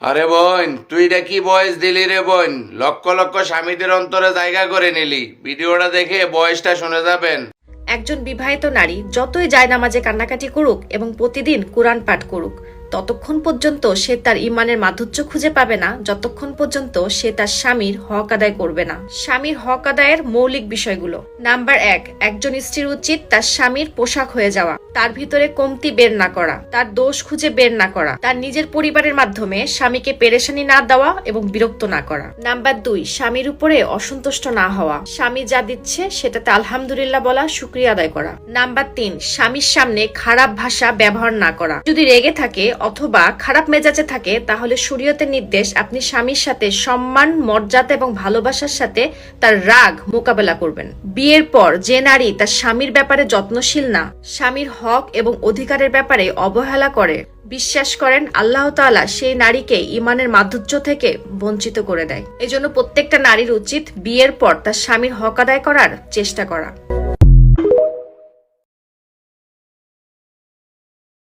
আরে বোন, তুই এটা কি বয়স দিলি রে বোন? লক্ষ লক্ষ স্বামীদের অন্তরে জায়গা করে নিলি। ভিডিওটা দেখে বয়সটা শুনে যাবেন। একজন বিবাহিত নারী যতই জায়নামাজে কান্নাকাটি করুক এবং প্রতিদিন কোরআন পাঠ করুক, ততক্ষণ পর্যন্ত সে তার ইমানের মাধুর্য খুঁজে পাবে না যতক্ষণ পর্যন্ত সে তার স্বামীর হক আদায় করবে না। স্বামীর হক আদায়ের মৌলিক বিষয়গুলো। নাম্বার 1, একজন স্ত্রীর উচিত তার স্বামীর পোশাক হয়ে যাওয়া, তার ভিতরে কমতি বের না করা, তার দোষ খুঁজে বের না করা, তার নিজের পরিবারের মাধ্যমে স্বামীকে পেরেশানি না দেওয়া এবং বিরক্ত না করা। নাম্বার 2, স্বামীর উপরে অসন্তুষ্ট না হওয়া, স্বামী যা দিচ্ছে সেটাতে আলহামদুলিল্লাহ বলা, শুকরিয়া আদায় করা। নাম্বার 3, স্বামীর সামনে খারাপ ভাষা ব্যবহার না করা। যদি রেগে থাকে অথবা খারাপ মেজাজে থাকে তাহলে শরীয়তের নির্দেশ আপনি স্বামীর সাথে সম্মান, মর্যাদা এবং ভালোবাসার সাথে তার রাগ মোকাবেলা করবেন। বিয়ের পর যে নারী তার স্বামীর ব্যাপারে যত্নশীল না, স্বামীর হক এবং অধিকারের ব্যাপারে অবহেলা করে, বিশ্বাস করেন আল্লাহ তাআলা সেই নারীকে ইমানের মাধুর্য থেকে বঞ্চিত করে দেয়। এজন্য প্রত্যেকটা নারীর উচিত বিয়ের পর তার স্বামীর হক আদায় করার চেষ্টা করা।